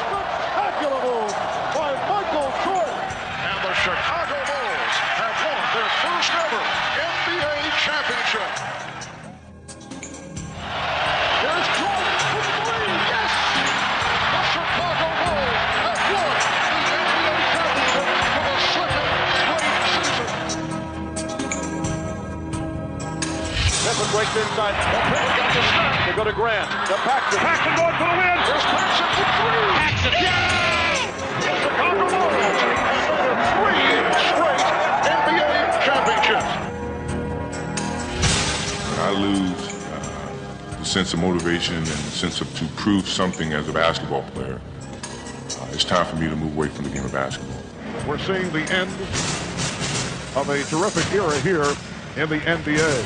Spectacular move by Michael Jordan. And the Chicago Bulls have won their first ever NBA championship. Here's Jordan for three. Yes! The Chicago Bulls have won the NBA championship for the second straight season. Memphis breaks inside. They'll got the snap. They go to Grant. The Paxton. Paxton going for the win. Here's Paxton for three. Paxton. The Chicago Bulls have won their Three straight NBA championships. I lose the sense of motivation and the sense of to prove something as a basketball player. It's time for me to move away from the game of basketball. We're seeing the end of a terrific era here in the NBA.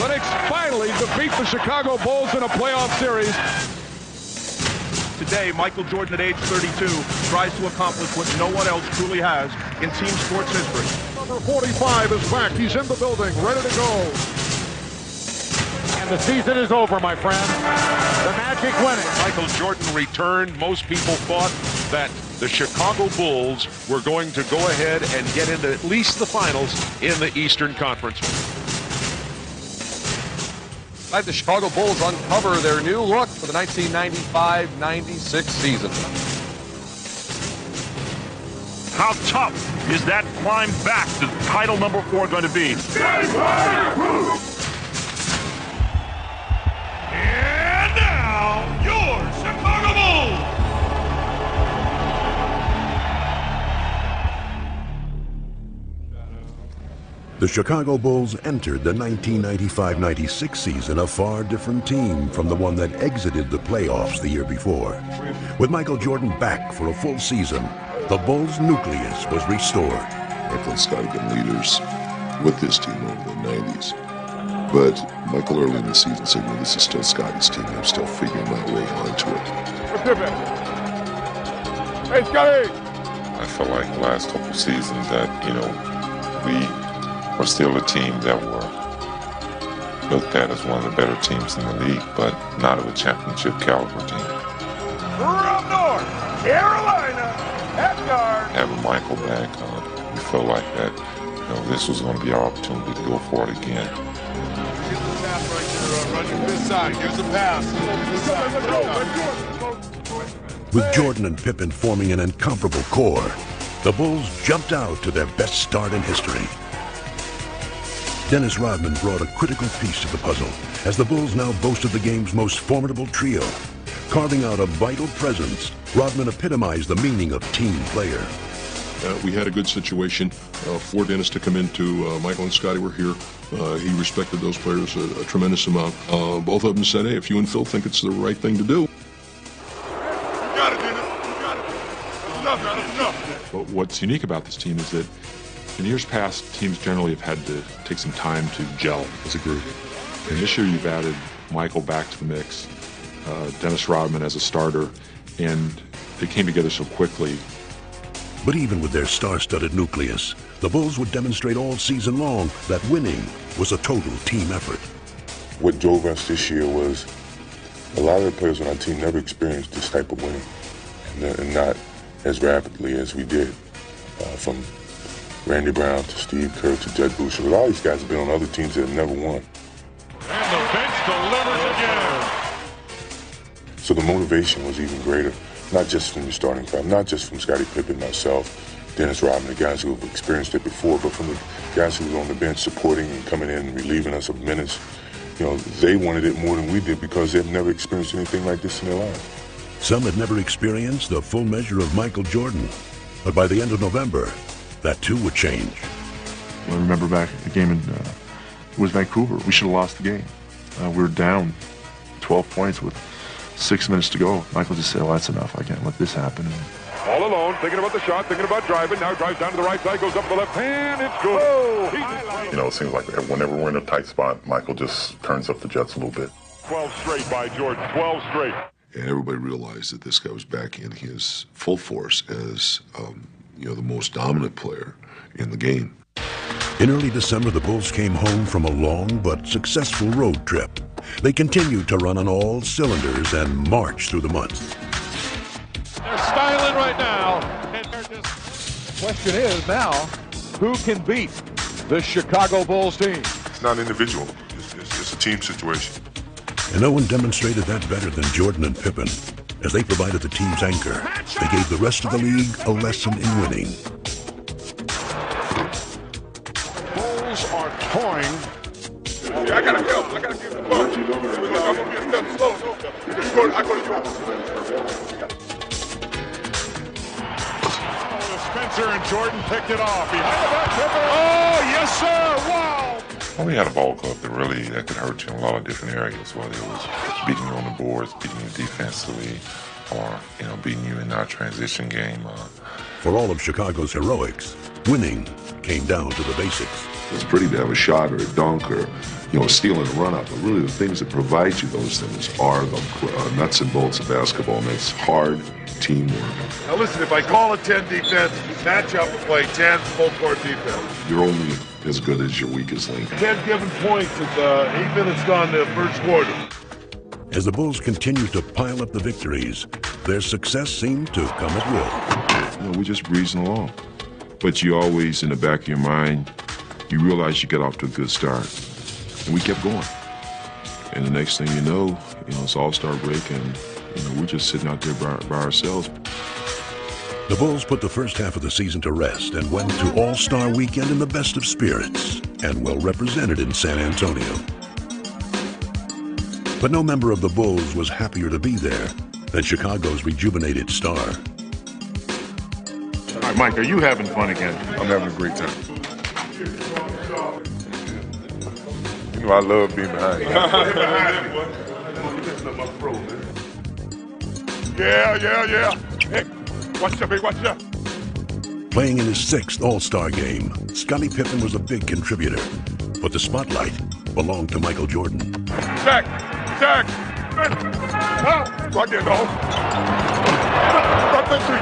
Lennox finally defeat the Chicago Bulls in a playoff series. Today, Michael Jordan at age 32 tries to accomplish what no one else truly has in team sports history. Number 45 is back. He's in the building, ready to go. And the season is over, my friend. The Magic winning. Michael Jordan returned. Most people thought that the Chicago Bulls were going to go ahead and get into at least the finals in the Eastern Conference. The Chicago Bulls uncover their new look for the 1995-96 season. How tough is that climb back to title number 4 going to be? And now, your Chicago Bulls! The Chicago Bulls entered the 1995-96 season a far different team from the one that exited the playoffs the year before. With Michael Jordan back for a full season, the Bulls' nucleus was restored. Michael and Scotty been leaders with this team over the 90s. But Michael early in the season said, well, this is still Scotty's team. I'm still figuring my way onto it. Hey, Scotty! I feel like the last couple seasons that, we were still a team that were looked at as one of the better teams in the league, but not of a championship caliber team. From North Carolina, at guard. Having Michael back, we felt like that, this was going to be our opportunity to go for it again. Here's the pass right there, running this side. Here's the pass. With Jordan and Pippen forming an incomparable core, the Bulls jumped out to their best start in history. Dennis Rodman brought a critical piece to the puzzle as the Bulls now boasted the game's most formidable trio. Carving out a vital presence, Rodman epitomized the meaning of team player. We had a good situation for Dennis to come into. Michael and Scotty were here. He respected those players a tremendous amount. Both of them said, hey, if you and Phil think it's the right thing to do. You got it, Dennis. You got it. Enough. But what's unique about this team is that in years past, teams generally have had to take some time to gel as a group. And this year you've added Michael back to the mix, Dennis Rodman as a starter, and they came together so quickly. But even with their star-studded nucleus, the Bulls would demonstrate all season long that winning was a total team effort. What drove us this year was a lot of the players on our team never experienced this type of winning, and not as rapidly as we did. From Randy Brown to Steve Kerr to Jed Boucher. But all these guys have been on other teams that have never won. And the bench delivers again. So the motivation was even greater, not just from the starting five, not just from Scottie Pippen, myself, Dennis Rodman, the guys who have experienced it before, but from the guys who were on the bench supporting and coming in and relieving us of minutes. They wanted it more than we did because they've never experienced anything like this in their lives. Some had never experienced the full measure of Michael Jordan, but by the end of November, that too would change. I remember back at the game in it was Vancouver. We should have lost the game. We were down 12 points with 6 minutes to go. Michael just said, well, that's enough. I can't let this happen. All alone, thinking about the shot, thinking about driving. Now drives down to the right side, goes up to the left hand. It's good. It seems like whenever we're in a tight spot, Michael just turns up the jets a little bit. 12 straight by Jordan, 12 straight. And everybody realized that this guy was back in his full force as the most dominant player in the game. In early December, the Bulls came home from a long but successful road trip They continued to run on all cylinders and march through the months. They're styling right now. And they're just... Question is now, who can beat the Chicago Bulls team? It's not individual. It's a team situation. And no one demonstrated that better than Jordan and Pippen. As they provided the team's anchor, they gave the rest of the league a lesson in winning. Bulls are toying. I gotta give the ball. I'm gonna be a step slow. I go to you. Spencer and Jordan picked it off. Behind the back, Pippen. Oh, yes, sir. Wow. Well, we had a ball club that could hurt you in a lot of different areas, whether it was beating you on the boards, beating you defensively, or, beating you in our transition game. For all of Chicago's heroics, winning came down to the basics. It's pretty to have a shot or a dunk or, stealing a run-up, but really the things that provide you those things are the nuts and bolts of basketball, and it's hard teamwork. Now listen, if I call a 10 defense, match up and play 10 full-court defense. You're only as good as your weakest link. 10 given points with 8 minutes gone to the first quarter. As the Bulls continued to pile up the victories, their success seemed to come at will. We're just breezing along. But you always, in the back of your mind, you realize you got off to a good start. And we kept going. And the next thing you know, it's All-Star break, and we're just sitting out there by ourselves. The Bulls put the first half of the season to rest and went to All-Star weekend in the best of spirits and well represented in San Antonio. But no member of the Bulls was happier to be there than Chicago's rejuvenated star. All right, Mike, are you having fun again? I'm having a great time. I love being behind you. Yeah. Hey, watch out. Playing in his 6th All-Star game, Scottie Pippen was a big contributor, but the spotlight belonged to Michael Jordan. Jack! Right there, dog. Right there, three.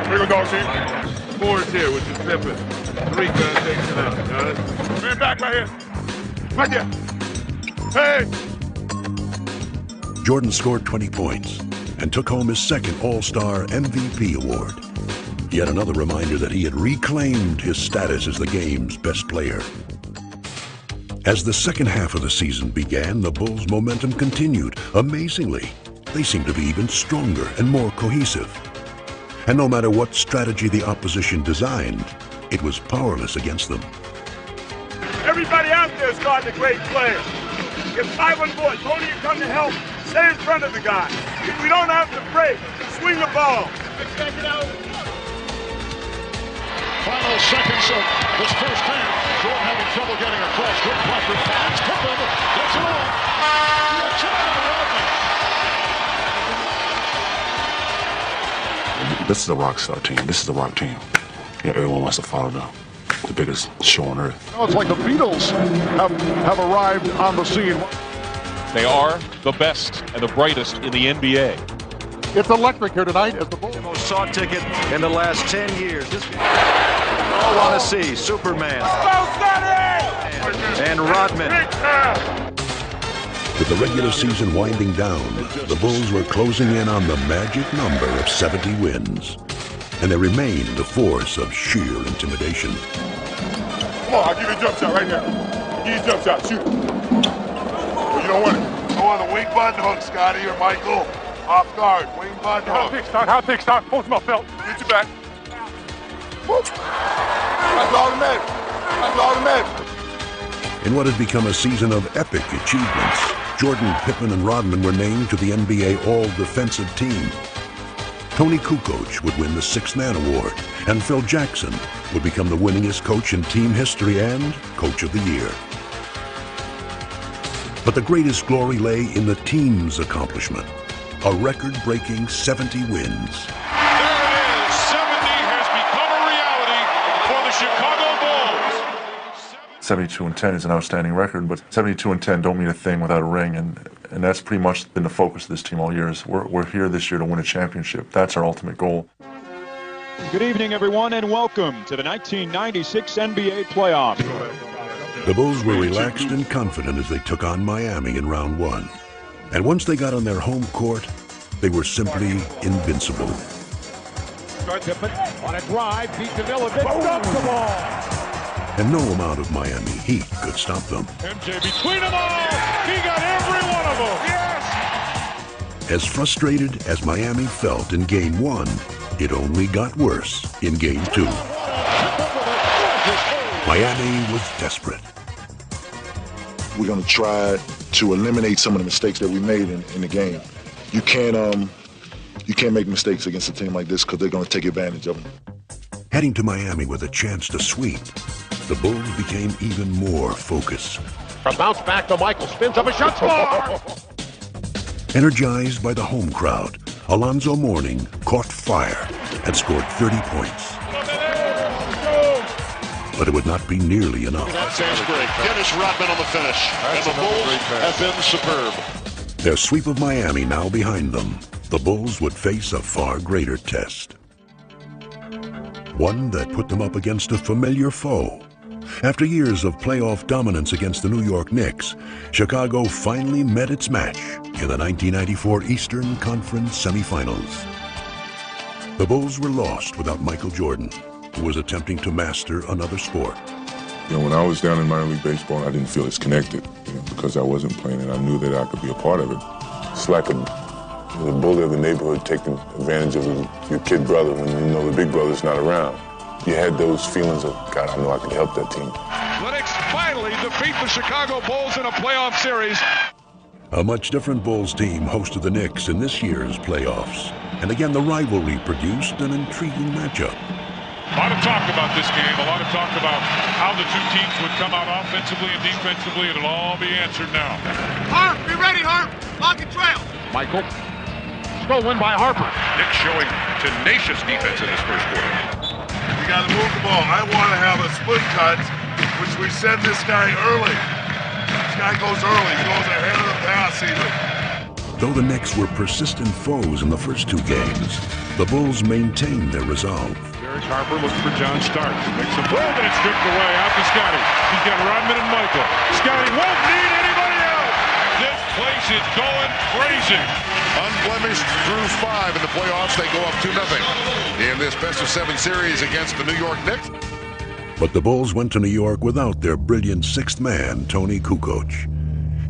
Here we go, dog, team. 4 is here, which is Pippen. 3 gonna take it out. Got it? Man, back right here. Right there. Hey! Jordan scored 20 points and took home his 2nd All-Star MVP award. Yet another reminder that he had reclaimed his status as the game's best player. As the second half of the season began, the Bulls' momentum continued. Amazingly, they seemed to be even stronger and more cohesive. And no matter what strategy the opposition designed, it was powerless against them. Everybody out there is guarding a great player. Get 5 on board. Tony, you come to help. Stay in front of the guy. If we don't have to break, swing the ball. Final seconds of this first half. Jordan having trouble getting across. Good pressure. Finds Pippen. Gets it on. This is a rock star team. This is a rock team. Everyone wants to follow the biggest show on earth. It's like the Beatles have arrived on the scene. They are the best and the brightest in the NBA. It's electric here tonight as the Bulls. Most sought ticket in the last 10 years. All want to see Superman and Rodman. With the regular season winding down, the Bulls were closing in on the magic number of 70 wins. And they remained a force of sheer intimidation. Come on, I'll give you a jump shot right now. I'll give you a jump shot. Shoot. You don't want it. Go on the wing button hook, Scotty or Michael. Off guard. Wing button hook. High pick start. Post him up, Phil. Get your back. Whoop. That's automatic. In what had become a season of epic achievements, Jordan, Pippen, and Rodman were named to the NBA All-Defensive Team. Tony Kukoc would win the 6th Man Award, and Phil Jackson would become the winningest coach in team history and Coach of the Year. But the greatest glory lay in the team's accomplishment, a record-breaking 70 wins. There it is. 70 has become a reality for the Chicago Bulls. 72-10 is an outstanding record, but 72-10 don't mean a thing without a ring, and that's pretty much been the focus of this team all year. We're here this year to win a championship. That's our ultimate goal. Good evening, everyone, and welcome to the 1996 NBA playoffs. The Bulls were relaxed and confident as they took on Miami in round one. And once they got on their home court, they were simply invincible. Pippen on a drive, beat Danilovic, dumps the ball. And no amount of Miami heat could stop them. MJ between them all. He got every one of them. Yes! As frustrated as Miami felt in game one, it only got worse in game two. Miami was desperate. We're going to try to eliminate some of the mistakes that we made in the game. You can't make mistakes against a team like this because they're going to take advantage of them. Heading to Miami with a chance to sweep, the Bulls became even more focused. A bounce back to Michael, spins up a shot, score! Energized by the home crowd, Alonzo Mourning caught fire and scored 30 points. But it would not be nearly enough. That's great. Dennis Rodman on the finish. And the Bulls have been superb. Their sweep of Miami now behind them, the Bulls would face a far greater test. One that put them up against a familiar foe. After years of playoff dominance against the New York Knicks, Chicago finally met its match in the 1994 Eastern Conference semifinals. The Bulls were lost without Michael Jordan, who was attempting to master another sport. You know, when I was down in minor league baseball, I didn't feel as connected, because I wasn't playing, and I knew that I could be a part of it. It's like the bully of the neighborhood taking advantage of your kid brother when you know the big brother's not around. You had those feelings of, God, I know I could help that team. Lennox finally defeat the Chicago Bulls in a playoff series. A much different Bulls team hosted the Knicks in this year's playoffs. And again, the rivalry produced an intriguing matchup. A lot of talk about this game, a lot of talk about how the two teams would come out offensively and defensively. It'll all be answered now. Harp, be ready, Harp. Lock and trail. Michael. Stolen by Harper. Nick showing tenacious defense in this first quarter. We got to move the ball. I want to have a split cut, which we send this guy early. This guy goes early. He goes ahead of the pass even. Though the Knicks were persistent foes in the first two games, the Bulls maintained their resolve. Derek Harper looking for John Stark. Makes a move and it's stripped away out to Scotty. He's got Rodman and Michael. Scotty won't need anybody else. This place is going crazy. Unblemished through 5 in the playoffs. They go up 2-0 in this best-of-7 series against the New York Knicks. But the Bulls went to New York without their brilliant sixth man, Tony Kukoc.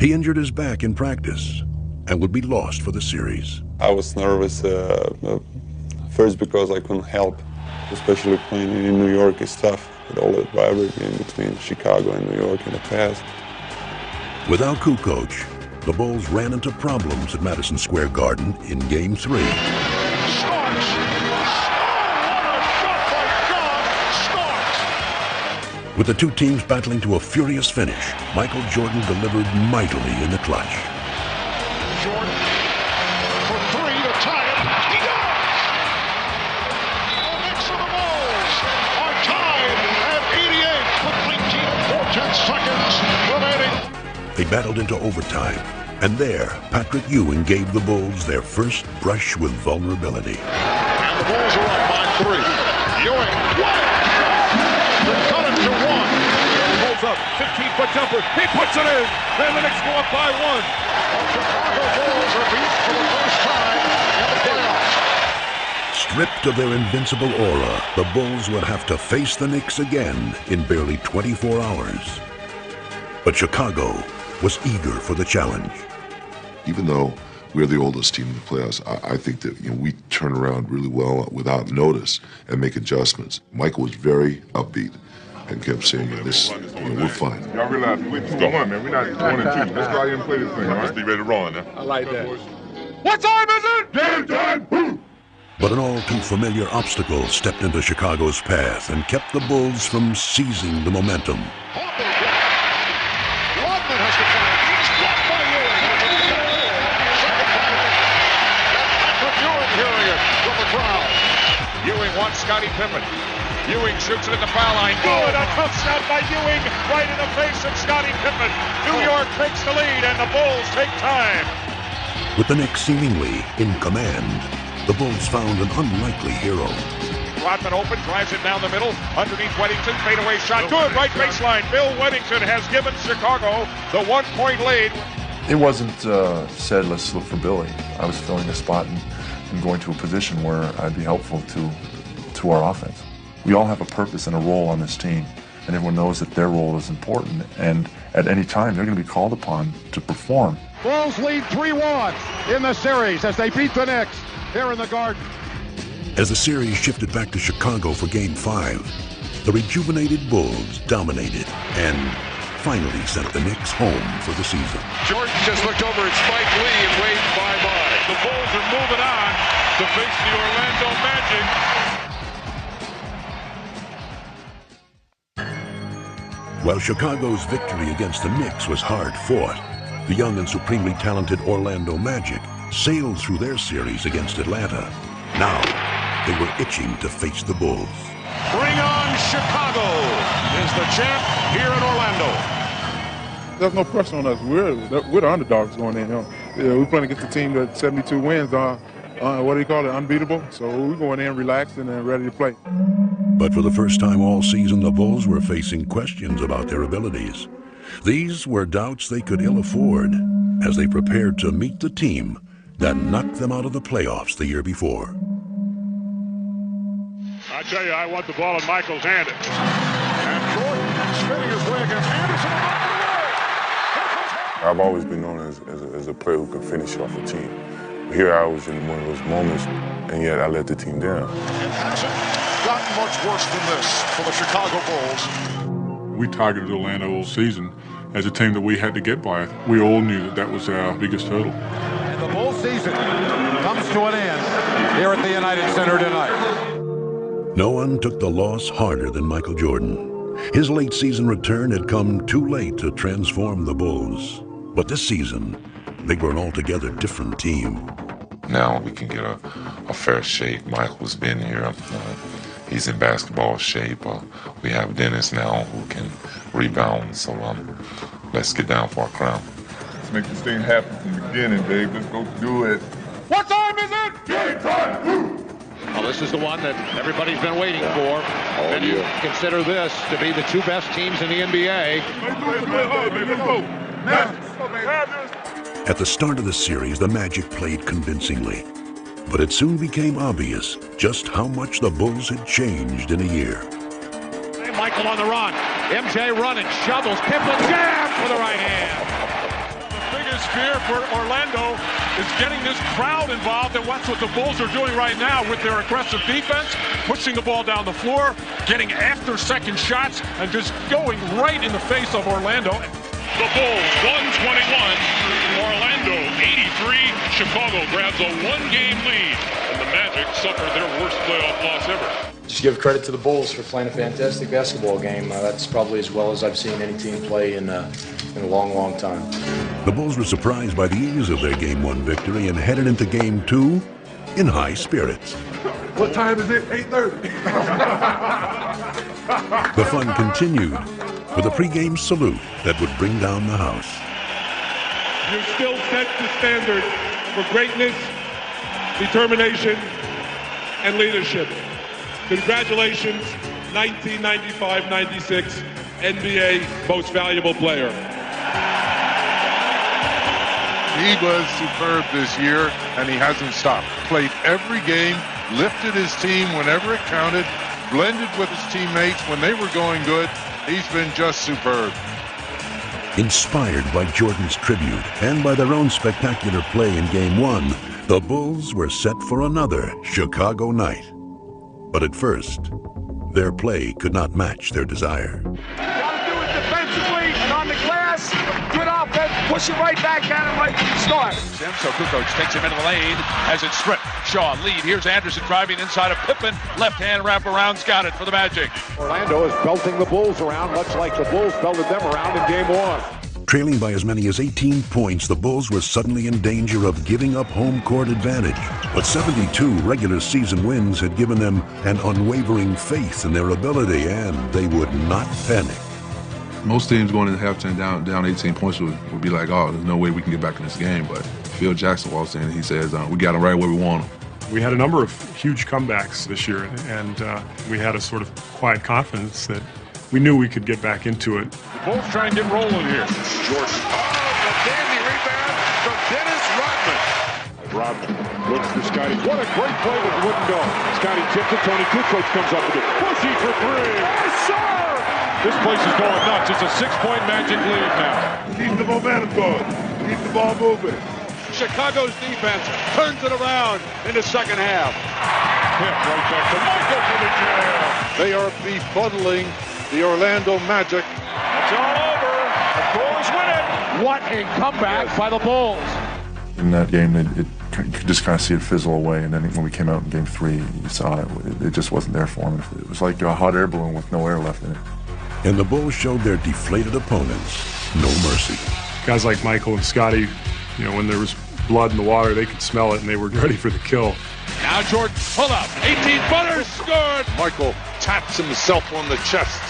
He injured his back in practice and would be lost for the series. I was nervous first because I couldn't help, especially playing in New York is tough with all the rivalry in between Chicago and New York in the past. Without Kukoc, the Bulls ran into problems at Madison Square Garden in Game 3. With the two teams battling to a furious finish, Michael Jordan delivered mightily in the clutch. Jordan for 3 to tie it. He does! The Knicks and the Bulls are tied at 88 with 19 seconds remaining. They battled into overtime, and there, Patrick Ewing gave the Bulls their first brush with vulnerability. And the Bulls are up by 3. Ewing, cut it to 1. Pulls up, 15-foot jumper. He puts it in. Then the Knicks go up by 1. Chicago Bulls are beat for the first time in the playoffs. Stripped of their invincible aura, the Bulls would have to face the Knicks again in barely 24 hours. But Chicago was eager for the challenge. Even though we're the oldest team in the playoffs, I think that we turn around really well without notice and make adjustments. Michael was very upbeat and kept saying, "This, we're fine." Y'all realize we're 2-1, man. We're not 1-2. Let's go out here and play this thing, all right? Let's be ready to roll now. I like that. What time is it? Game time! But an all too familiar obstacle stepped into Chicago's path and kept the Bulls from seizing the momentum. Rodman has to try. He's blocked by Ewing. Second time. Patrick Ewing hearing it from the crowd. Ewing wants Scottie Pippen. Ewing shoots it at the foul line. Good, a tough shot by Ewing right in the face of Scottie Pippen. New York takes the lead and the Bulls take time. With the Knicks seemingly in command, the Bulls found an unlikely hero. Rodman open, drives it down the middle, underneath Weddington, fadeaway shot, good, right baseline. Bill Weddington has given Chicago the 1-point lead. It wasn't said, let's look for Billy. I was filling a spot and going to a position where I'd be helpful to our offense. We all have a purpose and a role on this team, and everyone knows that their role is important, and at any time they're going to be called upon to perform. Bulls lead 3-1 in the series as they beat the Knicks here in the Garden. As the series shifted back to Chicago for Game 5, the rejuvenated Bulls dominated and finally sent the Knicks home for the season. Jordan just looked over at Spike Lee and waved bye-bye. The Bulls are moving on to face the Orlando Magic. While Chicago's victory against the Knicks was hard-fought, the young and supremely talented Orlando Magic sailed through their series against Atlanta. Now, they were itching to face the Bulls. Bring on Chicago is the champ here in Orlando. There's no pressure on us. We're the underdogs going in. We're playing against a team that 72 wins. What do you call it? Unbeatable. So we're going in relaxed and ready to play. But for the first time all season, the Bulls were facing questions about their abilities. These were doubts they could ill afford as they prepared to meet the team that knocked them out of the playoffs the year before. I tell you, I want the ball in Michael's hand. And Jordan spinning his way against Anderson. I've always been known as a player who can finish off a team. Here I was in one of those moments, and yet I let the team down. It hasn't gotten much worse than this for the Chicago Bulls. We targeted Orlando all season as a team that we had to get by. We all knew that was our biggest hurdle. And the Bulls season comes to an end here at the United Center tonight. No one took the loss harder than Michael Jordan. His late season return had come too late to transform the Bulls. But this season, they were an altogether different team. Now we can get a fair shake. Michael's been here. He's in basketball shape. We have Dennis now who can rebound. So let's get down for our crown. Let's make this thing happen from the beginning, babe. Let's go do it. What time is it? Game time! Well, this is the one that everybody's been waiting for. And you consider this to be the two best teams in the NBA. At the start of the series, the Magic played convincingly. But it soon became obvious just how much the Bulls had changed in a year. Hey, Michael on the run. MJ running, shovels, Pippen jams with the right hand. The biggest fear for Orlando is getting this crowd involved, and that's what the Bulls are doing right now with their aggressive defense, pushing the ball down the floor, getting after second shots, and just going right in the face of Orlando. The Bulls 121, Orlando 83. Chicago grabs a one-game lead, and the Magic suffer their worst playoff loss ever. Just give credit to the Bulls for playing a fantastic basketball game. That's probably as well as I've seen any team play in a long, long time. The Bulls were surprised by the ease of their Game 1 victory and headed into Game 2 in high spirits. What time is it? 8:30. The fun continued with a pregame salute that would bring down the house. You still set the standard for greatness, determination, and leadership. Congratulations, 1995-96 NBA Most Valuable Player. He was superb this year, and he hasn't stopped. Played every game, lifted his team whenever it counted, blended with his teammates when they were going good. He's been just superb. Inspired by Jordan's tribute and by their own spectacular play in Game 1, the Bulls were set for another Chicago night. But at first, their play could not match their desire. Gotta do it defensively and on the glass. Good offense. Push it right back at him right from the start. So Kukoc takes him into the lane as it's stripped. Shaw lead. Here's Anderson driving inside of Pippen. Left hand wraparound's got it for the Magic. Orlando is belting the Bulls around, much like the Bulls belted them around in Game 1. Trailing by as many as 18 points, the Bulls were suddenly in danger of giving up home court advantage. But 72 regular season wins had given them an unwavering faith in their ability, and they would not panic. Most teams going into halftime down 18 points would be like, oh, there's no way we can get back in this game. But Phil Jackson walks in and he says, we got them right where we want them. We had a number of huge comebacks this year, and we had a sort of quiet confidence that we knew we could get back into it. The Bulls try and get rolling here. Jordan. Oh, a dandy rebound from Dennis Rodman. Rodman looks for Scotty. What a great play, but it wouldn't go. Scotty tipped it. Tony Kukoc comes up with it. Bushy for three. Yes, sir! This place is going nuts. It's a 6-point Magic lead now. Keep the momentum going. Keep the ball moving. Chicago's defense turns it around in the second half. Hit right back to Michael for the jam. They are befuddling the Orlando Magic. It's all over. The Bulls win it. What a comeback by the Bulls. In that game, you could just kind of see it fizzle away, and then when we came out in Game 3, you saw it just wasn't there for them. It was like a hot air balloon with no air left in it. And the Bulls showed their deflated opponents no mercy. Guys like Michael and Scotty, you know, when there was blood in the water, they could smell it, and they were ready for the kill. Now Jordan, pull up, 18-footer, scored. Michael taps himself on the chest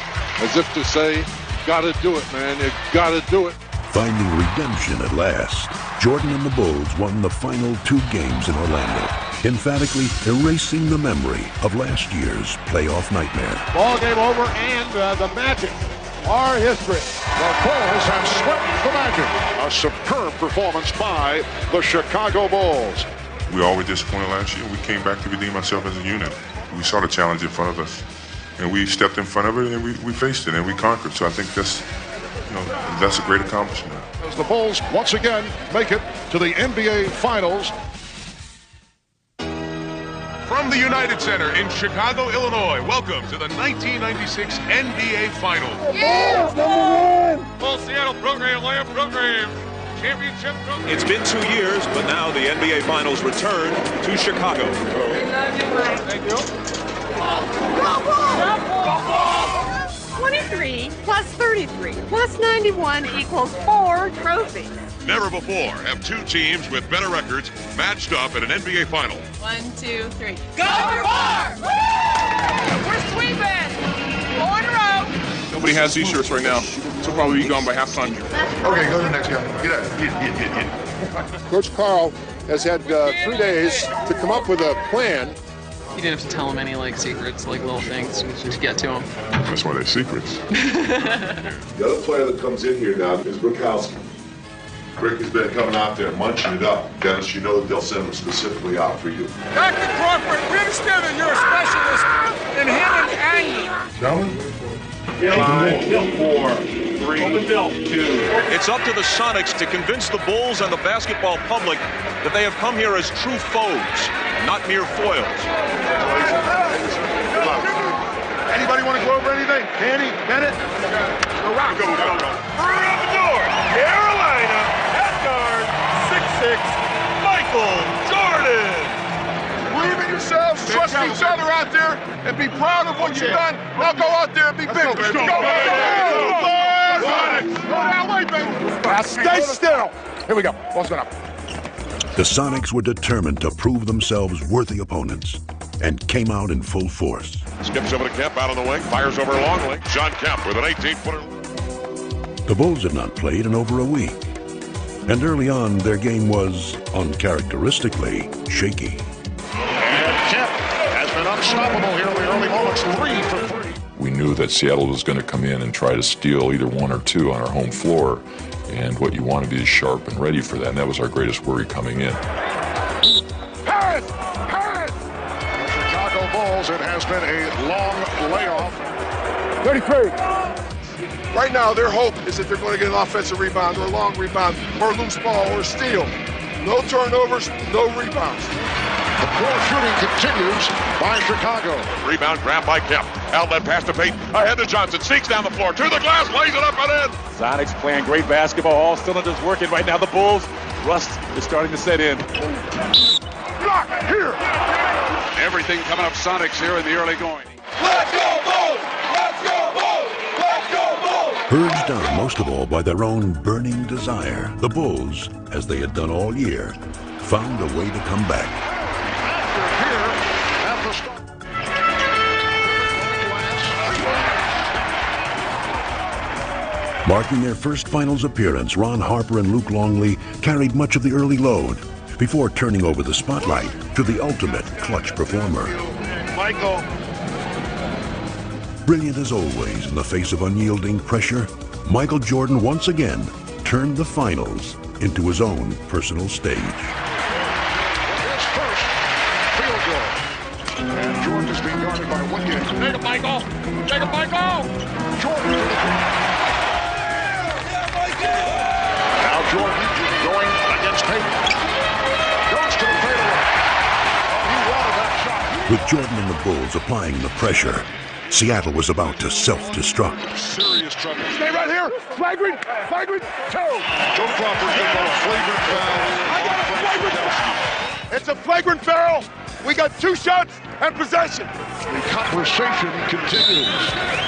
as if to say, gotta do it, man, you gotta do it. Finding redemption at last, Jordan and the Bulls won the final 2 games in Orlando, emphatically erasing the memory of last year's playoff nightmare. Ball game over, and the Magic are history. The Bulls have swept the Magic. A superb performance by the Chicago Bulls. We all were disappointed last year. We came back to redeem ourselves as a unit. We saw the challenge in front of us, and we stepped in front of it, and we faced it, and we conquered. So I think that's a great accomplishment. As the Bulls once again make it to the NBA Finals. From the United Center in Chicago, Illinois, welcome to the 1996 NBA Finals. Yeah! Bulls Seattle program, layup program. Championship program. It's been 2 years, but now the NBA Finals return to Chicago. Thank you. 23 plus 33 plus 91 equals 4 trophies. Never before have 2 teams with better records matched up at an NBA Final. 1, 2, 3. Go for 4! We're sweeping! 4 in a row. Nobody has these shirts right now, so probably be gone by halftime. Okay, go to the next guy. Get out. Get. Coach Carl has had 3 days to come up with a plan. You didn't have to tell him any secrets, little things to get to him. That's why they're secrets. The other player that comes in here now is Brookowski. Rick has been coming out there munching it up. Dennis, you know that they'll send him specifically out for you. Dr. Crawford, we understand that you're a specialist in handling anger. Gentlemen? 5, 4, 3, 2. It's up to the Sonics to convince the Bulls and the basketball public that they have come here as true foes, not mere foils. Anybody want to go over anything? Danny, Bennett? Go. Through out the door. Carolina at guard, 6'6", Michael Jordan. Believe in yourselves, trust each other out there, and be proud of what you've done. Now go out there and be big. Let's go, baby. Stay still. Here we go. What's going on? The Sonics were determined to prove themselves worthy opponents and came out in full force. Skips over to Kemp out on the wing, fires over Longley. John Kemp with an 18-footer. The Bulls had not played in over a week, and early on their game was uncharacteristically shaky. And Kemp has been unstoppable here in the early moments. 3 for 3. We knew that Seattle was going to come in and try to steal either 1 or 2 on our home floor, and what you want to be is sharp and ready for that, and that was our greatest worry coming in. Harris! The Chicago Bulls, it has been a long layoff. 33. Right now, their hope is that they're going to get an offensive rebound or a long rebound or a loose ball or a steal. No turnovers, no rebounds. The poor shooting continues by Chicago. Rebound grab by Kemp. Outlet pass to Payton. Ahead to Johnson. Sneaks down the floor. To the glass. Lays it up and in. Sonics playing great basketball. All cylinders working right now. The Bulls, rust is starting to set in. Block here. Everything coming up Sonics here in the early going. Let's go Bulls! Let's go Bulls! Let's go Bulls! Urged on most of all by their own burning desire, the Bulls, as they had done all year, found a way to come back. Marking their first finals appearance, Ron Harper and Luke Longley carried much of the early load. before turning over the spotlight to the ultimate clutch performer. Michael. Brilliant as always in the face of unyielding pressure, Michael Jordan once again turned the finals into his own personal stage. His first field goal. And Jordan is being guarded by Wiggins. Take it, Michael. Take it, Michael. Jordan. Now Jordan going against Payton. Goes to the fadeaway. He wanted that shot. With Jordan and the Bulls applying the pressure, Seattle was about to self-destruct. Serious trouble. Stay right here. Flagrant two. Joe Crawford got a flagrant foul. I got a flagrant foul. It's a flagrant foul. We got 2 shots and possession. The conversation continues.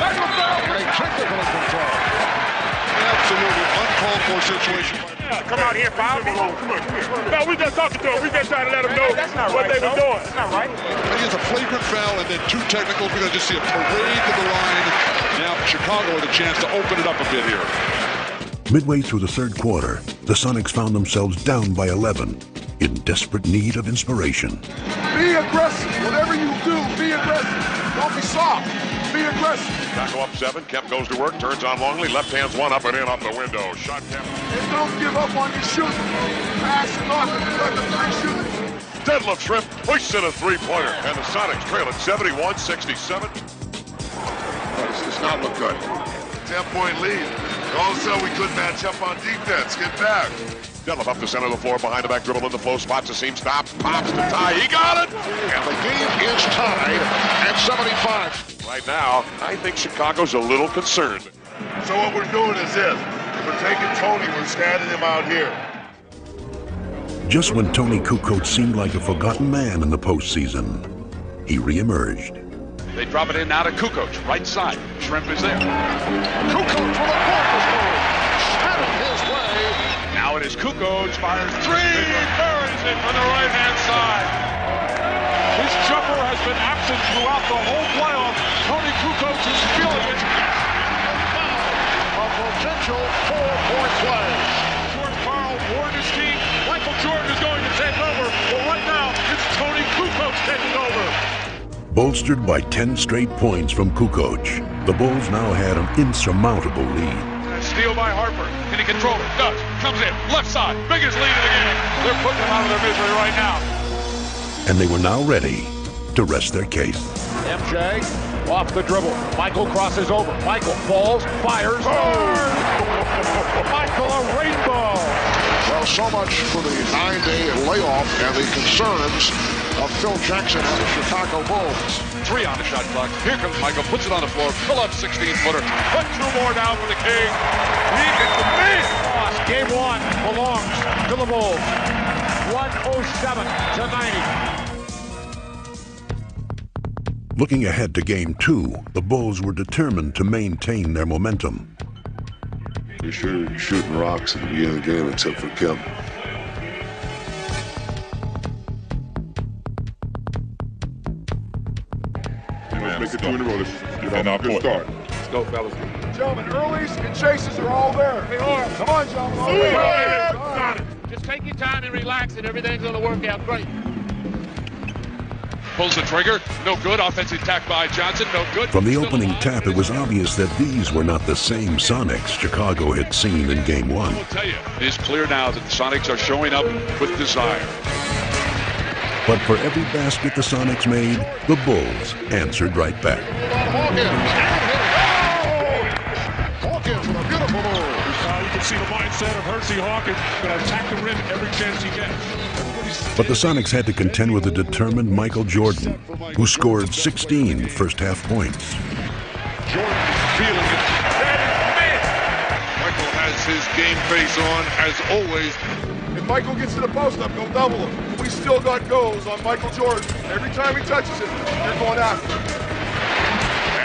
That's a foul. And a technical foul. Absolutely uncalled for situation. Come out here, foul. Come on. No, we just talking to him. We just trying to let them know what they were doing. That's not right. He has a flagrant foul and then 2 technicals. We're going to just see a parade to the line. Now Chicago with a chance to open it up a bit here. Midway through the third quarter, the Sonics found themselves down by 11, in desperate need of inspiration. Be aggressive. Whatever you do, be aggressive. Don't be soft. Be aggressive. Chicago up 7. Kemp goes to work, turns on Longley. Left hand's one up and in off the window. Shot Kemp. And don't give up on your shooting. Pass it off if you got the 3 shooting. Deadlift Shrimp pushes in a 3-pointer. And the Sonics trail at 71-67. This does not look good. 10-point lead. All of a sudden, we couldn't match up on defense. Get back. Deadlift up the center of the floor, behind the back dribble in the flow, spots the seam, stops, pops to tie. He got it! And the game is tied at 75. Right now, I think Chicago's a little concerned. So what we're doing is this. We're taking Tony, we're standing him out here. Just when Tony Kukoc seemed like a forgotten man in the postseason, he reemerged. They drop it in now to Kukoc, right side. Shrimp is there. Kukoc for the Bulls goal. Shattered his way. Now it is Kukoc, fires 3, buries it on the right-hand side. His jumper has been absent throughout the whole playoff. Tony Kukoc is feeling it. A potential 4-point play. George Karl warned his team. Michael Jordan is going to take over. Well, right now, it's Tony Kukoc taking over. Bolstered by 10 straight points from Kukoc, the Bulls now had an insurmountable lead. Steal by Harper. Can he control it? Does. Comes in. Left side. Biggest lead of the game. They're putting them out of their misery right now. And they were now ready to rest their case. MJ off the dribble. Michael crosses over. Michael falls, fires. Michael, a rainbow. Well, so much for the 9-day layoff and the concerns of Phil Jackson and the Chicago Bulls. 3 on the shot clock. Here comes Michael. Puts it on the floor. Pull up 16-footer. Put 2 more down for the King. He gets the big loss. Game 1 belongs to the Bulls. 107-90. Looking ahead to Game 2, the Bulls were determined to maintain their momentum. We sure shooting rocks at the beginning of the game except for Kemp. Make it 2 in a row. Let's get off a good start. Let's go, fellas. Gentlemen, earlies and chases are all there. They are. Come on, gentlemen. Just take your time and relax, and everything's going to work out great. Pulls the trigger. No good. Offensive attack by Johnson. No good. From the opening tap, it was obvious that these were not the same Sonics Chicago had seen in Game 1. I will tell you, it is clear now that the Sonics are showing up with desire. But for every basket the Sonics made, the Bulls answered right back. Hawkins with a beautiful move. You can see the mindset of Hersey Hawkins. Going to attack the rim every chance he gets. But the Sonics had to contend with a determined Michael Jordan, who scored 16 first-half points. Jordan feeling it. Michael has his game face on, as always. If Michael gets to the post up, go double him. We still got goals on Michael Jordan. Every time he touches it, you're going after him.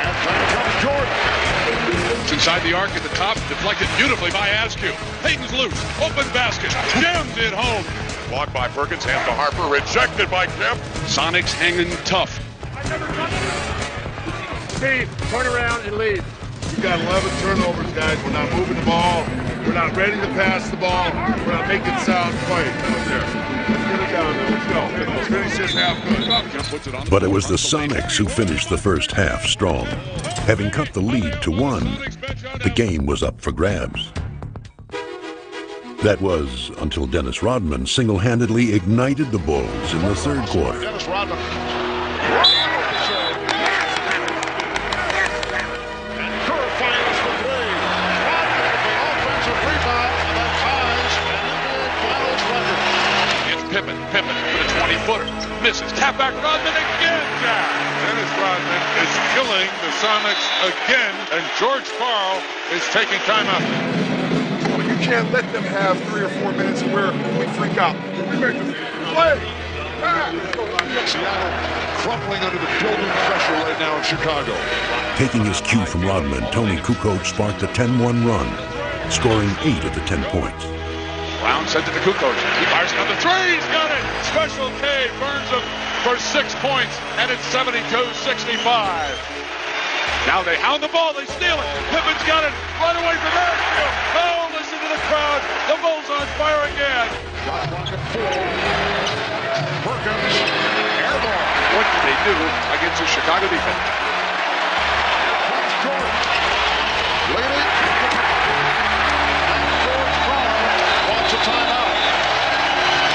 And trying to cover Jordan. It's inside the arc at the top, deflected beautifully by Askew. Payton's loose, open basket, jammed it home. Blocked by Perkins, hands to Harper, rejected by Kemp. Sonics hanging tough. Steve, turn around and lead. We got 11 turnovers, guys. We're not moving the ball. We're not ready to pass the ball. We're not making sound plays. There. But it was the Sonics who finished the first half strong. Having cut the lead to 1, the game was up for grabs. That was until Dennis Rodman single-handedly ignited the Bulls in the third quarter. Dennis Rodman. And Kerr fires for three. Rodman with the offensive rebound, and that ties an NBA Finals record. It's Pippen for the 20-footer. Misses. Tap back Rodman again. Dennis Rodman is killing the Sonics again, and George Karl is taking time out. You can't let them have 3 or 4 minutes where we freak out. We make them play. Seattle crumbling under the building pressure right now in Chicago. Taking his cue from Rodman, Tony Kukoc sparked a 10-1 run, scoring 8 of the 10 points. Brown sent it to Kukoc. He fires another three. He's got it. Special K burns him for 6 points, and it's 72-65. Now they hound the ball. They steal it. Pippen's got it. Right away from Nashville. Oh, listen to the crowd. The Bulls on fire again. Shot clock at 4. Perkins, air ball. What did they do against the Chicago defense? Jordan. Leading. And George Karl wants a timeout.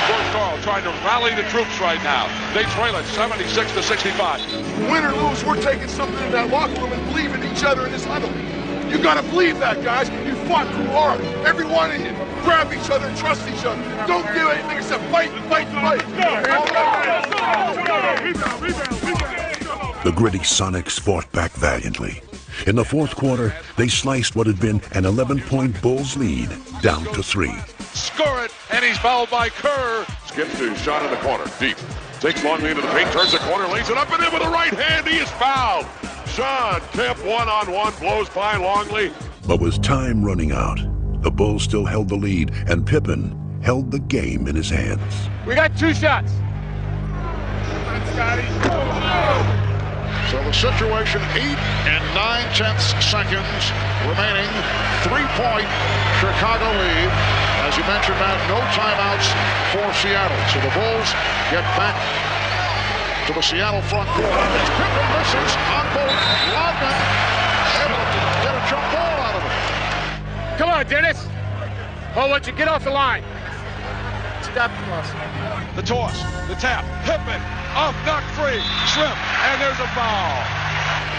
George Karl trying to rally the troops right now. They trail it 76-65. Win or lose, we're taking something in that locker room and believe in each other in this huddle. You gotta believe that, guys. You fought too hard. Every one of you. Grab each other and trust each other. Don't do anything except fight. The gritty Sonics fought back valiantly. In the fourth quarter, they sliced what had been an 11-point Bulls lead down to 3. Score it, and he's fouled by Kerr. Skips to shot in the corner, deep. Takes Longley into the paint, turns the corner, lays it up and in with the right hand. He is fouled. Sean Kemp one-on-one, blows by Longley. But with time running out, the Bulls still held the lead, and Pippen held the game in his hands. We got 2 shots. So the situation, 8 and 9/10 seconds remaining. 3-point Chicago lead. As you mentioned, Matt, no timeouts for Seattle. So the Bulls get back to the Seattle front court. As Pippen misses on both. Rodman able to get a jump ball out of it. Come on, Dennis. Oh, let you get off the line. Stop the toss. The toss, the tap, Pippen, off, knock free, Shrimp, and there's a foul.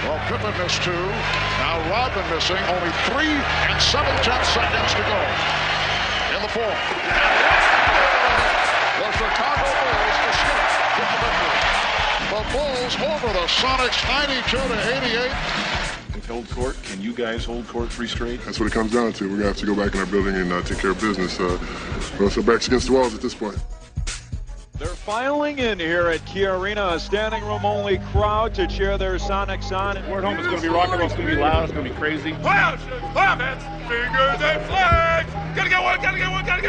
Well, Pippen missed 2. Now Rodman missing. Only 3 and 7/10 seconds to go in the fourth. The Chicago Bulls to skip with the victory. The Bulls over the Sonics 92-88. Held court. Can you guys hold court 3 straight? That's what it comes down to. We're going to have to go back in our building and take care of business. So backs against the walls at this point. They're filing in here at Key Arena, a standing room only crowd to cheer their Sonics on. We're at home. It's going to be rock and roll. It's going to be loud. It's going to be crazy. Clap, hands, fingers, and flags. Gotta get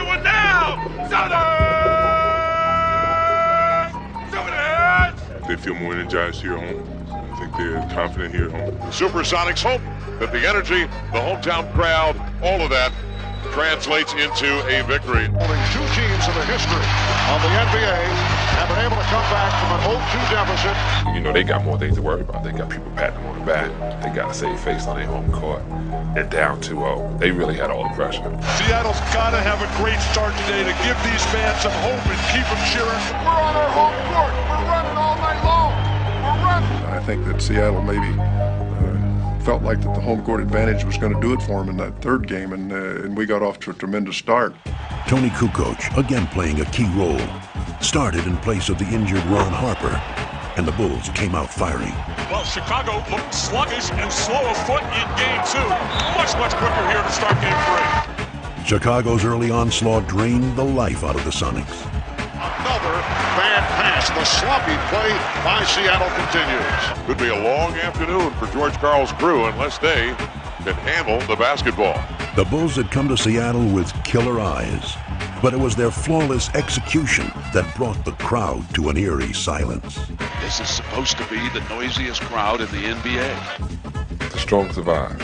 one now. Sonics! They feel more energized here at home. I think they're confident here at home. Supersonics hope that the energy, the hometown crowd, all of that translates into a victory. Only 2 teams in the history of the NBA have been able to come back from an 0-2 deficit. You know, they got more things to worry about. They got people patting them on the back. They got to save face on their home court. They're down 2-0. They really had all the pressure. Seattle's got to have a great start today to give these fans some hope and keep them cheering. We're on our home court. We're running all night long. We're running. I think that Seattle maybe felt like that the home court advantage was going to do it for them in that third game, and we got off to a tremendous start. Tony Kukoc, again playing a key role, started in place of the injured Ron Harper, and the Bulls came out firing. Well, Chicago looked sluggish and slow of foot in game 2. Much quicker here to start game 3. Chicago's early onslaught drained the life out of the Sonics. Another bad pass. The sloppy play by Seattle continues. Could be a long afternoon for George Karl's crew unless they can handle the basketball. The Bulls had come to Seattle with killer eyes, but it was their flawless execution that brought the crowd to an eerie silence. This is supposed to be the noisiest crowd in the NBA. The strong survive,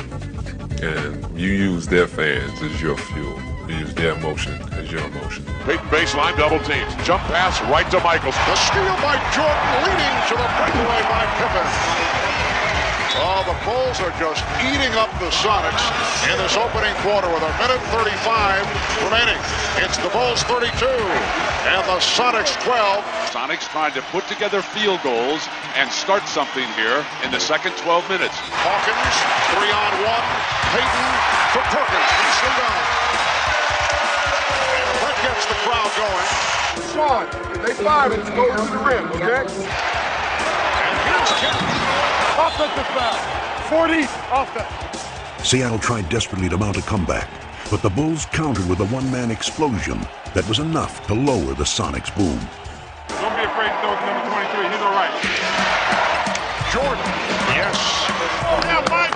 and you use their fans as your fuel. use their emotion as your emotion. Peyton baseline, double teams. Jump pass right to Michaels. The steal by Jordan, leading to the breakaway by Pippen. Oh, the Bulls are just eating up the Sonics in this opening quarter with 1:35 remaining. It's the Bulls 32 and the Sonics 12. Sonics trying to put together field goals and start something here in the second 12 minutes. Hawkins, 3-on-1. Peyton for Perkins. Nicely done. That gets the crowd going. Sean, if they five, it's going to the rim, okay? And here's Kennedy. Offensive foul. 40 offense. Seattle tried desperately to mount a comeback, but the Bulls countered with a one-man explosion that was enough to lower the Sonics' boom. Don't be afraid to throw it to number 23. He's all right. Jordan. Yes. Yeah, Mike.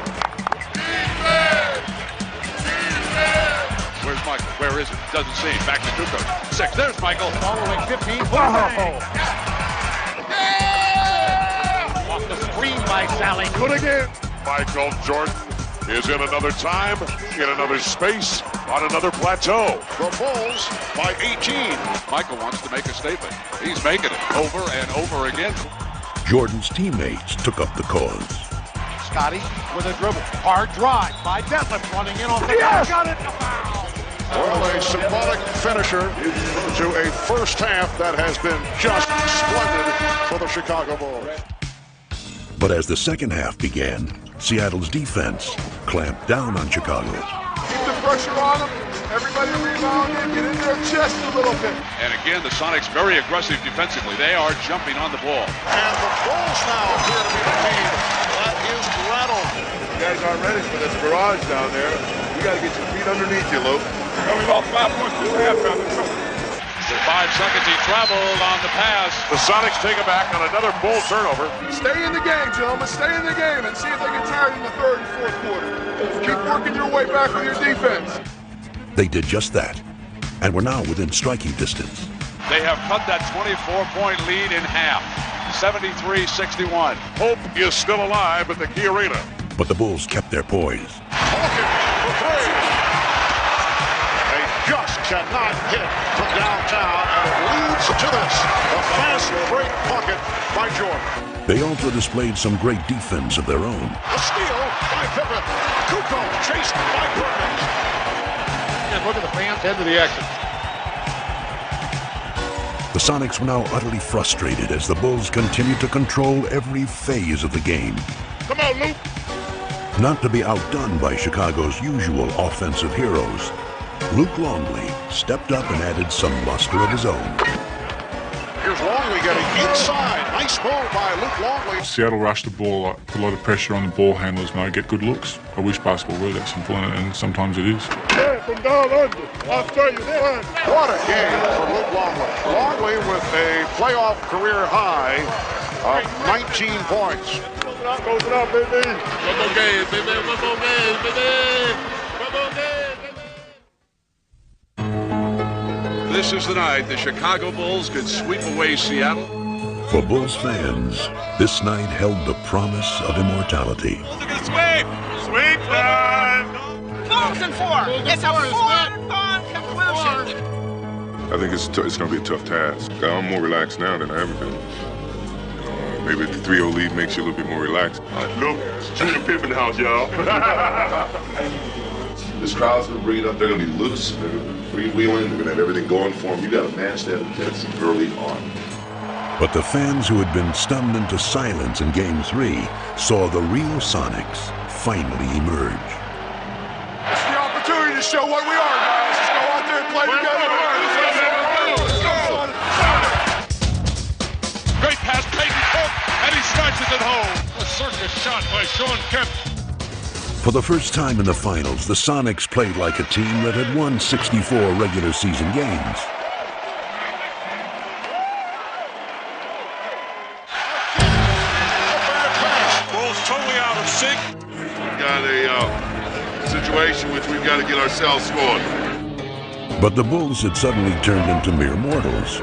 Where's Michael? Where is it? Doesn't see him. Back to Kukoc. 6. There's Michael. Following 15. Wow. Off the screen by Sally. Good again. Michael Jordan is in another time, in another space, on another plateau. The Bulls by 18. Michael wants to make a statement. He's making it over and over again. Jordan's teammates took up the cause. Scotty with a dribble. Hard drive by Detlef running in on the yes! Got it. Well, a symbolic finisher to a first half that has been just splendid for the Chicago Bulls. But as the second half began, Seattle's defense clamped down on Chicago. Keep the pressure on them. Everybody rebound in, get in their chest a little bit. And again, the Sonics very aggressive defensively. They are jumping on the ball. And the Bulls now appear to be the team that is rattled. You guys aren't ready for this barrage down there. You got to get your feet underneath you, Luke. Coming off 5 points to the half. 5 seconds, he traveled on the pass. The Sonics take it back on another Bull turnover. Stay in the game, gentlemen. Stay in the game and see if they get tired in the third and fourth quarter. Keep working your way back with your defense. They did just that, and were now within striking distance. They have cut that 24-point lead in half, 73-61. Hope is still alive at the Key Arena. But the Bulls kept their poise. Hawkins for 3. They just cannot hit from downtown, and it leads to this. A fast break bucket by Jordan. They also displayed some great defense of their own. A steal by Pippen. Kukoc chased by Perkins. And look at the fans head to the exit. The Sonics were now utterly frustrated as the Bulls continued to control every phase of the game. Come on, Luke. Not to be outdone by Chicago's usual offensive heroes, Luke Longley stepped up and added some luster of his own. Here's Longley getting inside. Nice move by Luke Longley. Seattle rushed the ball, put a lot of pressure on the ball handlers, and I get good looks. I wish basketball were that simple, and sometimes it is. From down under. I'll tell you that. What a game for Luke Longley. Longley with a playoff career high of 19 points. Close it up, baby. One more game, baby. One more game, baby. One more game, baby. This is the night the Chicago Bulls could sweep away Seattle. For Bulls fans, this night held the promise of immortality. Sweep! Sweep time! Bulls in 4. It's a foregone conclusion. I think it's going to be a tough task. I'm more relaxed now than I ever been. Maybe the 3-0 lead makes you a little bit more relaxed. Nope, it's Junior Pippen house, y'all. This crowd's going to bring it up. They're going to be loose. They're going to be freewheeling. They're going to have everything going for them. You got to manage that defense early on. But the fans who had been stunned into silence in Game 3 saw the real Sonics finally emerge. It's the opportunity to show what we are, guys. Let's go out there and play together. Great pass, Peyton Cook, and he strikes it at home. A circus shot by Sean Kemp. For the first time in the finals, the Sonics played like a team that had won 64 regular season games. Bulls totally out of sync. We've got a situation which we've got to get ourselves scored. But the Bulls had suddenly turned into mere mortals,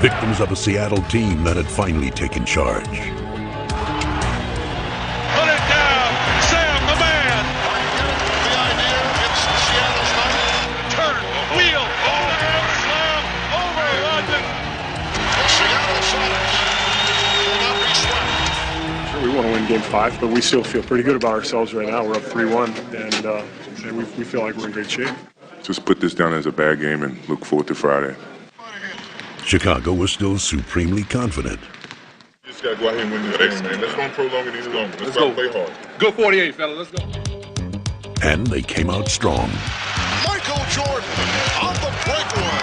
victims of a Seattle team that had finally taken charge. Put it down, Sam the man. The idea, it's Seattle's night. Turn in Game 5, but we still feel pretty good about ourselves right now. We're up 3-1, and we feel like we're in great shape. Just put this down as a bad game and look forward to Friday. Chicago was still supremely confident. You just got to go out here and win this game, man. Let's don't prolong it any longer. Let's go play hard. Go 48, fella. Let's go. And they came out strong. Michael Jordan on the breakaway.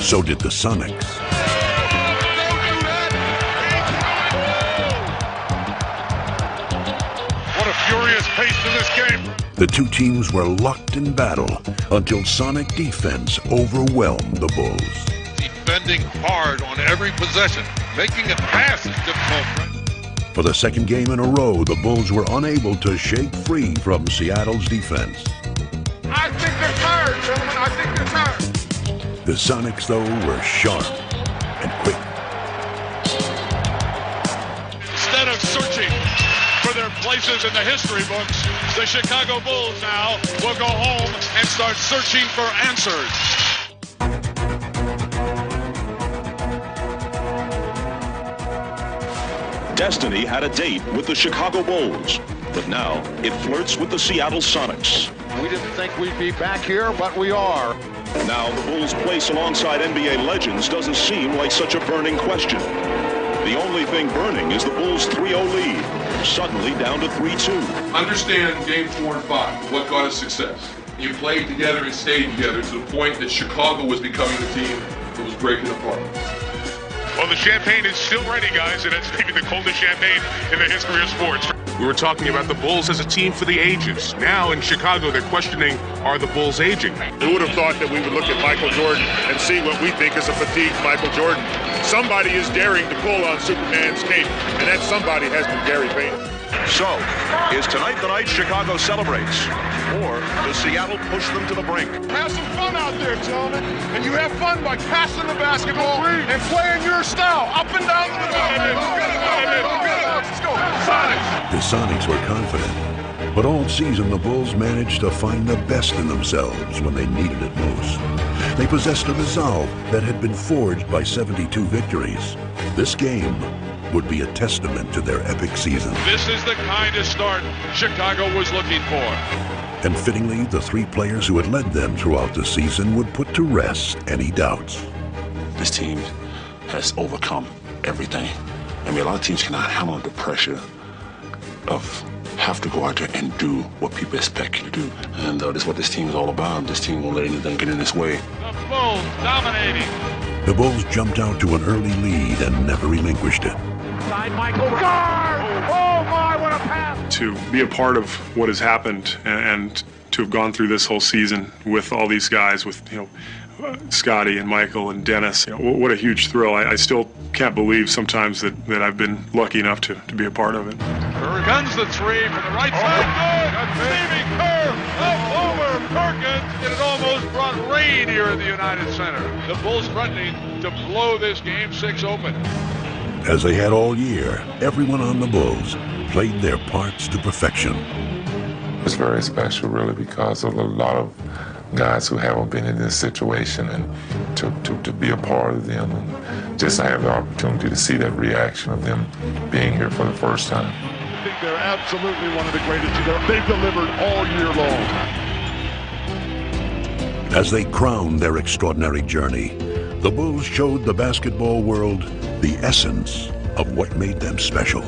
So did the Sonics. What a furious pace to this game. The two teams were locked in battle until Sonic defense overwhelmed the Bulls. Defending hard on every possession, making a pass is difficult. For the second game in a row, the Bulls were unable to shake free from Seattle's defense. I think they're tired, gentlemen. I think they're tired. The Sonics, though, were sharp and quick. Instead of searching for their places in the history books, the Chicago Bulls now will go home and start searching for answers. Destiny had a date with the Chicago Bulls, but now it flirts with the Seattle Sonics. We didn't think we'd be back here, but we are. Now the Bulls' place alongside NBA legends doesn't seem like such a burning question. The only thing burning is the Bulls' 3-0 lead, suddenly down to 3-2. Understand Game 4 and 5, what got us success. You played together and stayed together to the point that Chicago was becoming the team that was breaking apart. Well, the champagne is still ready, guys, and it's maybe the coldest champagne in the history of sports. We were talking about the Bulls as a team for the ages. Now in Chicago, they're questioning, are the Bulls aging? Who would have thought that we would look at Michael Jordan and see what we think is a fatigued Michael Jordan? Somebody is daring to pull on Superman's cape, and that somebody has been Gary Payton. So, is tonight the night Chicago celebrates? Or does Seattle push them to the brink? Have some fun out there, gentlemen. And you have fun by passing the basketball and playing your style up and down the court. Let's go. Sonics. The Sonics were confident, but all season the Bulls managed to find the best in themselves when they needed it most. They possessed a resolve that had been forged by 72 victories. This game would be a testament to their epic season. This is the kind of start Chicago was looking for. And fittingly, the three players who had led them throughout the season would put to rest any doubts. This team has overcome everything. I mean, a lot of teams cannot handle the pressure of have to go out there and do what people expect you to do. And that's what this team is all about. This team won't let anything get in its way. The Bulls dominating. The Bulls jumped out to an early lead and never relinquished it. Side Michael guard. Oh my, what a pass! To be a part of what has happened and to have gone through this whole season with all these guys, with Scotty and Michael and Dennis, what a huge thrill. I still can't believe sometimes that I've been lucky enough to be a part of it. Guns the three from the right side. Good. Leaving curve up over Perkins. It almost brought rain here at the United Center. The Bulls threatening to blow this game 6 open. As they had all year, everyone on the Bulls played their parts to perfection. It's very special, really, because of a lot of guys who haven't been in this situation, and to be a part of them, and just to have the opportunity to see that reaction of them being here for the first time. I think they're absolutely one of the greatest. They've delivered all year long. As they crowned their extraordinary journey, the Bulls showed the basketball world the essence of what made them special.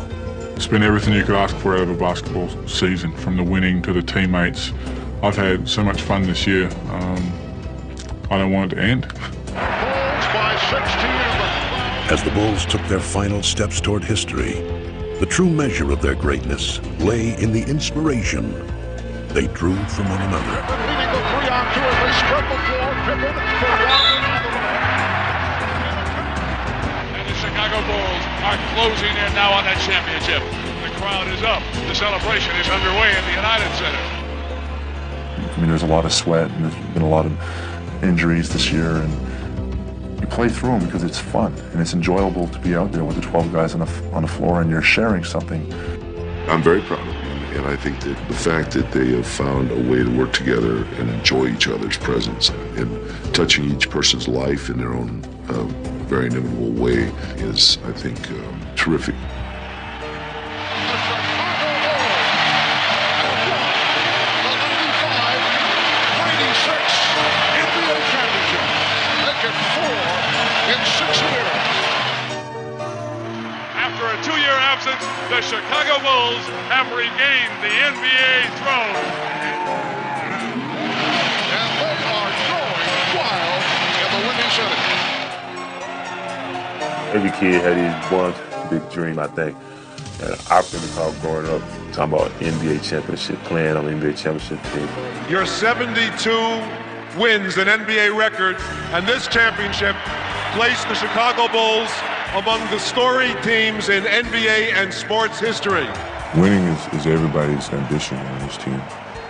It's been everything you could ask for out of a basketball season, from the winning to the teammates. I've had so much fun this year. I don't want it to end. Bulls by 16. As the Bulls took their final steps toward history, the true measure of their greatness lay in the inspiration they drew from one another. Leading the 3-on-2 as they spread the floor. Pippen for Rodman on the left. And the Chicago Bulls are closing in now on that championship. The crowd is up. The celebration is underway at the United Center. I mean, there's a lot of sweat, and there's been a lot of injuries this year, and you play through them because it's fun, and it's enjoyable to be out there with the 12 guys on the floor, and you're sharing something. I'm very proud of them, and I think that the fact that they have found a way to work together and enjoy each other's presence and touching each person's life in their own very inimitable way is, I think, terrific. After a 2-year absence, the Chicago Bulls have regained the NBA throne. And they are going wild in the Windy City. Every kid had his one big dream, I think. And I recall growing up talking about NBA championship, playing on the NBA championship team. Your 72 wins an NBA record, and this championship placed the Chicago Bulls among the storied teams in NBA and sports history. Winning is everybody's ambition on this team.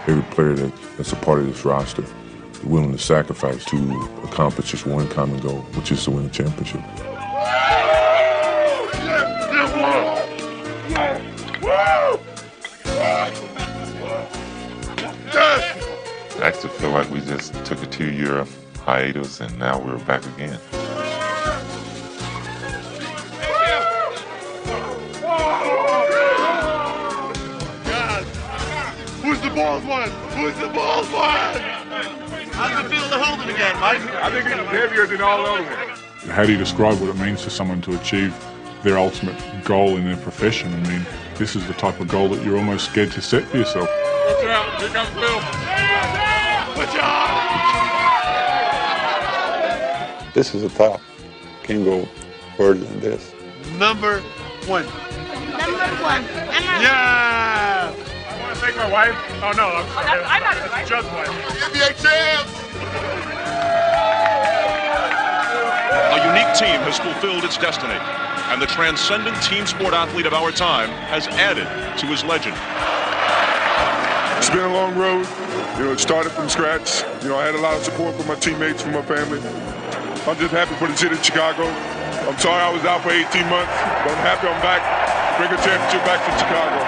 Every player that's a part of this roster is willing to sacrifice to accomplish just one common goal, which is to win a championship. I actually feel like we just took a 2-year hiatus and now we're back again. Who's the Bulls one? Who's the Bulls one? How's it feel to hold it again, Mike? I think it's heavier than all other ones. How do you describe what it means to someone to achieve their ultimate goal in their profession? I mean, this is the type of goal that you're almost scared to set for yourself. Watch out, here comes Bill. Watch out! This is a top. Can't go further than this. Number one. Yeah! I want to thank my wife. Oh, no, I'm sorry. I'm not his wife. Judd's wife. NBA champs! A unique team has fulfilled its destiny, and the transcendent team sport athlete of our time has added to his legend. It's been a long road. It started from scratch. I had a lot of support from my teammates, from my family. I'm just happy for the city of Chicago. I'm sorry I was out for 18 months, but I'm happy I'm back to bring a championship back to Chicago.